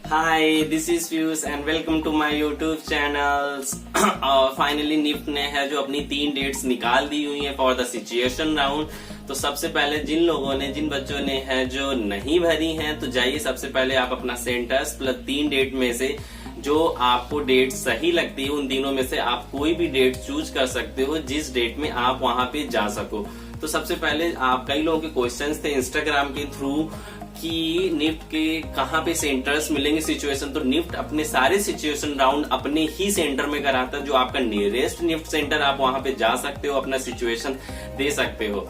Hi, this is Fuse and welcome to my YouTube channels. Finally NIFT ने है जो अपनी 3 डेट्स निकाल दी हुई है फॉर द सिचुएशन राउंड। तो सबसे पहले जिन बच्चों ने है जो नहीं भरी हैं, तो जाइए सबसे पहले आप अपना सेंटर्स प्लस 3 डेट में से जो आपको डेट सही लगती है उन तीनों में से आप कोई भी डेट चूज कर सकते हो जिस डेट में आप वहां पे जा सको। तो सबसे पहले आप कई लोगों के क्वेश्चंस थे इंस्टाग्राम के थ्रू कि निफ्ट के कहाँ पे सेंटर्स मिलेंगे सिचुएशन। तो निफ्ट अपने सारे सिचुएशन राउंड अपने ही सेंटर में कराता है। जो आपका नियरेस्ट निफ्ट सेंटर आप वहां पे जा सकते हो, अपना सिचुएशन दे सकते हो।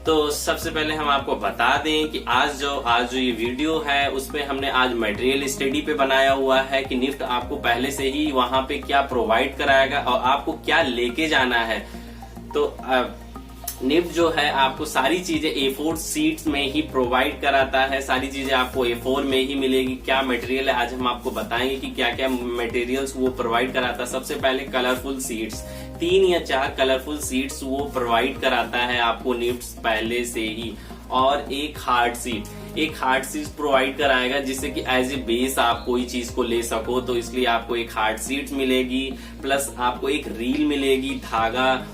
तो सबसे पहले हम आपको बता दें कि आज जो ये वीडियो है उसमें हमने आज मटेरियल स्टडी पे बनाया हुआ है कि निफ्ट आपको पहले से ही वहां पे क्या प्रोवाइड कराएगा और आपको क्या लेके जाना है। तो निफ्ट जो है आपको सारी चीजें A4 सीट्स में ही प्रोवाइड कराता है। सारी चीजें आपको A4 में ही मिलेगी। क्या मटेरियल है आज हम आपको बताएंगे कि क्या क्या मटेरियल्स वो प्रोवाइड कराता है। सबसे पहले कलरफुल सीट्स, 3 या 4 कलरफुल सीट्स वो प्रोवाइड कराता है आपको निफ्ट पहले से ही। और एक हार्ड सीट प्रोवाइड कराएगा जिससे कि एज ए बेस आप कोई चीज को ले सको। तो इसलिए आपको एक हार्ड सीट मिलेगी, प्लस आपको एक रील मिलेगी, धागा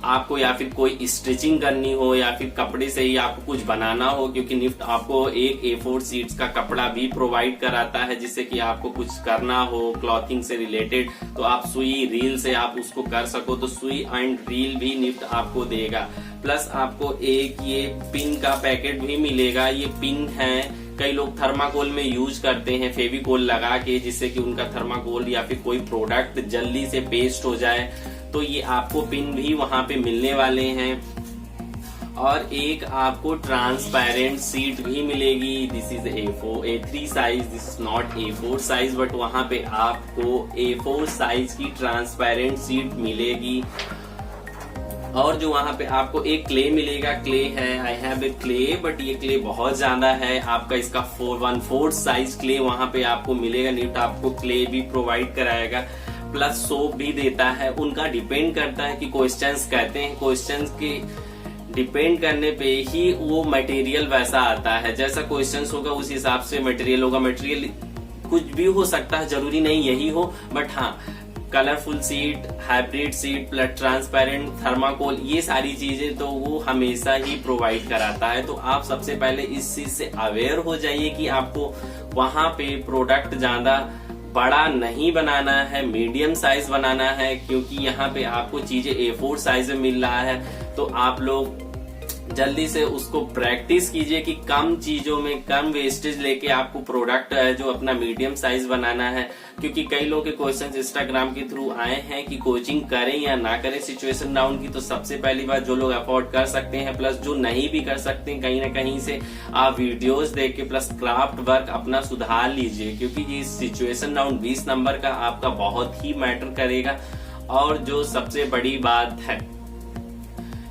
आपको या फिर कोई स्टिचिंग करनी हो या फिर कपड़े से ही आपको कुछ बनाना हो, क्योंकि निफ्ट आपको एक A4 सीट्स का कपड़ा भी प्रोवाइड कराता है जिससे कि आपको कुछ करना हो क्लॉथिंग से रिलेटेड तो आप सुई रील से आप उसको कर सको। तो सुई एंड रील भी निफ्ट आपको देगा। प्लस आपको एक ये पिन का पैकेट भी मिलेगा। ये पिन है, कई लोग थर्माकोल में यूज करते हैं फेविकोल लगा के, जिससे कि उनका थर्माकोल या फिर कोई प्रोडक्ट जल्दी से पेस्ट हो जाए। तो ये आपको पिन भी वहां पे मिलने वाले हैं। और एक आपको ट्रांसपेरेंट सीट भी मिलेगी। This is A3 size, this is not A4 size, but वहां पे आपको A4 साइज की ट्रांसपेरेंट सीट मिलेगी। और जो वहां पे आपको एक क्ले मिलेगा, क्ले है, I have a clay, but ये क्ले बहुत ज्यादा है। आपका इसका 1/4 साइज क्ले वहां पे आपको मिलेगा। निफ्ट आपको क्ले भी प्रोवाइड कराएगा, प्लस सोप भी देता है। उनका डिपेंड करता है कि क्वेश्चंस कहते हैं, क्वेश्चंस के डिपेंड करने पे ही वो मटेरियल वैसा आता है। जैसा क्वेश्चंस होगा उस हिसाब से मटेरियल होगा। मटेरियल कुछ भी हो सकता है, जरूरी नहीं यही हो, बट हाँ colourful seat, hybrid seat, plus transparent, thermocol, ये सारी चीजें तो वो हमेशा ही प्रोवाइड कराता है। तो आप सबसे पहले इस चीज से अवेयर हो जाइए कि आपको वहां पे प्रोडक्ट ज्यादा बड़ा नहीं बनाना है, मीडियम साइज बनाना है, क्योंकि यहाँ पे आपको चीजें A4 साइज में मिल रहा है। तो आप लोग जल्दी से उसको प्रैक्टिस कीजिए कि कम चीजों में कम वेस्टेज लेके आपको प्रोडक्ट है जो अपना मीडियम साइज बनाना है। क्योंकि कई लोगों के क्वेश्चंस इंस्टाग्राम के थ्रू आए हैं कि कोचिंग करें या ना करें सिचुएशन राउंड की। तो सबसे पहली बात, जो लोग अफोर्ड कर सकते हैं प्लस जो नहीं भी कर सकते हैं, कहीं ना कहीं से आप वीडियोस देख के प्लस क्राफ्ट वर्क अपना सुधार लीजिए, क्योंकि ये सिचुएशन राउंड 20 नंबर का आपका बहुत ही मैटर करेगा। और जो सबसे बड़ी बात है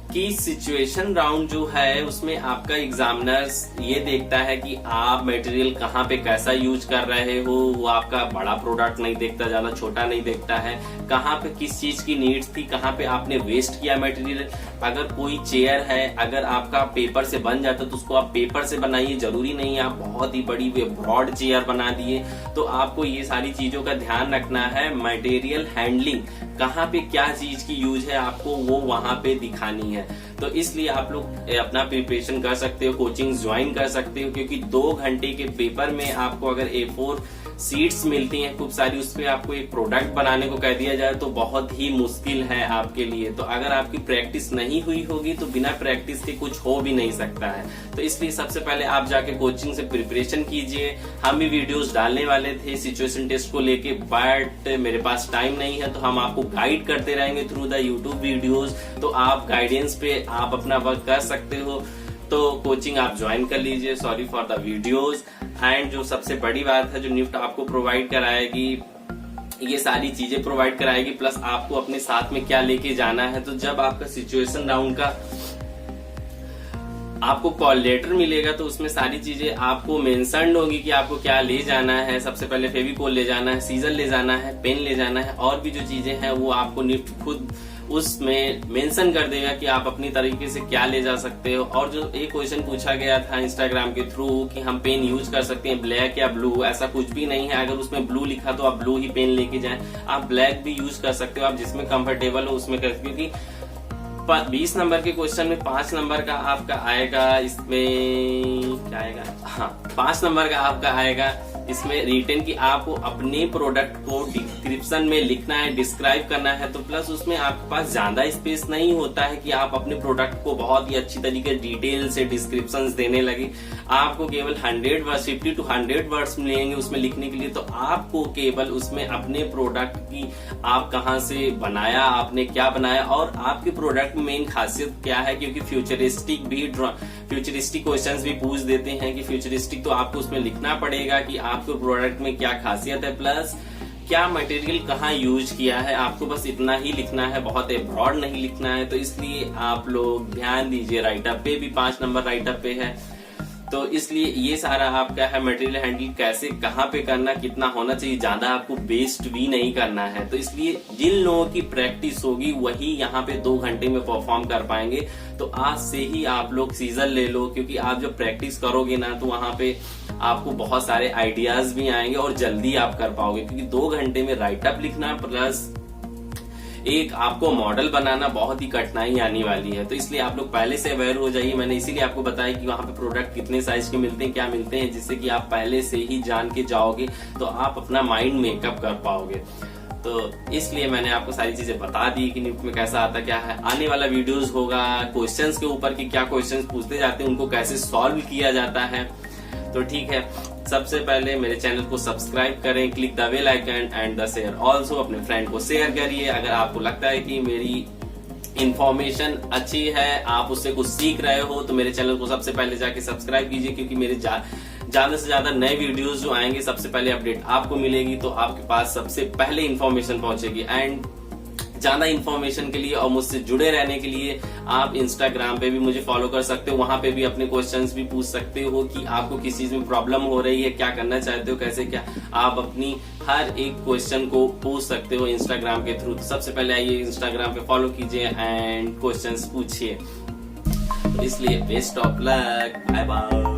कि सिचुएशन राउंड जो है उसमें आपका एग्जामिनर्स ये देखता है कि आप मटेरियल कहाँ पे कैसा यूज कर रहे हो। वो आपका बड़ा प्रोडक्ट नहीं देखता, ज्यादा छोटा नहीं देखता है, कहाँ पे किस चीज की नीड्स थी, कहाँ पे आपने वेस्ट किया मटेरियल। अगर कोई चेयर है, अगर आपका पेपर से बन जाता तो उसको आप पेपर से बनाइए, जरूरी नहीं आप बहुत ही बड़ी ब्रॉड चेयर बना दिए। तो आपको ये सारी चीजों का ध्यान रखना है। मटेरियल हैंडलिंग, कहाँ पे क्या चीज की यूज है आपको वो वहां पे दिखानी है। तो इसलिए आप लोग अपना प्रिपरेशन कर सकते हो, कोचिंग ज्वाइन कर सकते हो, क्योंकि 2 घंटे के पेपर में आपको अगर A4 सीट्स मिलती हैं खूब सारी, उस पर आपको एक प्रोडक्ट बनाने को कह दिया जाए तो बहुत ही मुश्किल है आपके लिए। तो अगर आपकी प्रैक्टिस नहीं हुई होगी तो बिना प्रैक्टिस के कुछ हो भी नहीं सकता है। तो इसलिए सबसे पहले आप जाके कोचिंग से प्रिपरेशन कीजिए। हम भी वीडियोस डालने वाले थे सिचुएशन टेस्ट को लेके, बट मेरे पास टाइम नहीं है। तो हम आपको गाइड करते रहेंगे थ्रू द यूट्यूब वीडियोज। तो आप गाइडेंस पे आप अपना वर्क कर सकते हो। तो कोचिंग आप ज्वाइन कर लीजिए। Sorry for the videos. And जो सबसे बड़ी बात है, जो निफ्ट आपको प्रोवाइड कराएगी, ये सारी चीजें प्रोवाइड कराएगी, प्लस आपको अपने साथ में क्या लेके जाना है। तो जब आपका सिचुएशन राउंड का आपको कॉल लेटर मिलेगा तो उसमें सारी चीजें आपको मेंशन होगी कि आपको क्या ले जाना है। सबसे पहले फेविकोल ले जाना है, सीजर ले जाना है, पेन ले जाना है, और भी जो चीजें हैं वो आपको निफ्ट खुद उसमें मेंशन कर देगा कि आप अपनी तरीके से क्या ले जा सकते हो। और जो एक क्वेश्चन पूछा गया था इंस्टाग्राम के थ्रू कि हम पेन यूज कर सकते हैं ब्लैक या ब्लू, ऐसा कुछ भी नहीं है। अगर उसमें ब्लू लिखा तो आप ब्लू ही पेन लेके जाएं, आप ब्लैक भी यूज कर सकते हो, आप जिसमें कंफर्टेबल हो उसमें कर, क्योंकि 20 नंबर के क्वेश्चन में 5 नंबर का आपका आएगा, इसमें क्या आएगा, हाँ 5 नंबर का आपका आएगा इसमें रिटर्न की आपको अपने प्रोडक्ट को डिस्क्रिप्शन में लिखना है, डिस्क्राइब करना है। तो प्लस उसमें आपके पास ज्यादा स्पेस नहीं होता है कि आप अपने प्रोडक्ट को बहुत ही अच्छी तरीके डिटेल से डिस्क्रिप्शंस देने लगे। आपको केवल 100 वर्ड्स 50 to 100 वर्ड्स मिलेंगे उसमें लिखने के लिए। तो आपको केवल उसमें अपने प्रोडक्ट की आप कहाँ से बनाया, आपने क्या बनाया और आपके प्रोडक्ट में मेन खासियत क्या है, क्योंकि फ्यूचरिस्टिक क्वेश्चंस भी पूछ देते हैं कि फ्यूचरिस्टिक, तो आपको उसमें लिखना पड़ेगा कि आपके प्रोडक्ट में क्या खासियत है, प्लस क्या मटेरियल कहाँ यूज किया है। आपको बस इतना ही लिखना है, बहुत ब्रॉड नहीं लिखना है। तो इसलिए आप लोग ध्यान दीजिए, राइटअप पे भी 5 नंबर राइटअप पे है। तो इसलिए ये सारा आपका है मटेरियल हैंडल कैसे कहाँ पे करना, कितना होना चाहिए, ज्यादा आपको वेस्ट भी नहीं करना है। तो इसलिए जिन लोगों की प्रैक्टिस होगी वही यहाँ पे 2 घंटे में परफॉर्म कर पाएंगे। तो आज से ही आप लोग सीजन ले लो, क्योंकि आप जब प्रैक्टिस करोगे ना तो वहां पे आपको बहुत सारे आइडियाज भी आएंगे और जल्दी आप कर पाओगे, क्योंकि 2 घंटे में राइटअप लिखना प्लस एक आपको मॉडल बनाना बहुत ही कठिनाई आने वाली है। तो इसलिए आप लोग पहले से अवेयर हो जाइए। मैंने इसीलिए आपको बताया कि वहां पे प्रोडक्ट कितने साइज के मिलते हैं, क्या मिलते हैं, जिससे कि आप पहले से ही जान के जाओगे तो आप अपना माइंड मेकअप कर पाओगे। तो इसलिए मैंने आपको सारी चीजें बता दी कि निफ्ट में कैसा आता क्या है। आने वाला वीडियोस होगा क्वेश्चंस के ऊपर कि क्या क्वेश्चंस पूछते जाते हैं, उनको कैसे सॉल्व किया जाता है। तो ठीक है, सबसे पहले मेरे चैनल को सब्सक्राइब करें, click the bell icon and the share also, अपने फ्रेंड को शेयर करिए। अगर आपको लगता है कि मेरी इंफॉर्मेशन अच्छी है, आप उससे कुछ सीख रहे हो, तो मेरे चैनल को सबसे पहले जाके सब्सक्राइब कीजिए, क्योंकि मेरे ज्यादा से ज्यादा नए वीडियोस जो आएंगे सबसे पहले अपडेट आपको मिलेगी, तो आपके पास सबसे पहले इंफॉर्मेशन पहुंचेगी। एंड ज्यादा इंफॉर्मेशन के लिए और मुझसे जुड़े रहने के लिए आप इंस्टाग्राम पे भी मुझे फॉलो कर सकते हो, वहां पे भी अपने क्वेश्चंस भी पूछ सकते हो कि आपको किस चीज में प्रॉब्लम हो रही है, क्या करना चाहते हो, कैसे क्या, आप अपनी हर एक क्वेश्चन को पूछ सकते हो इंस्टाग्राम के थ्रू। सबसे पहले आइए इंस्टाग्राम पे फॉलो कीजिए एंड क्वेश्चंस पूछिए। इसलिए best of luck, bye bye.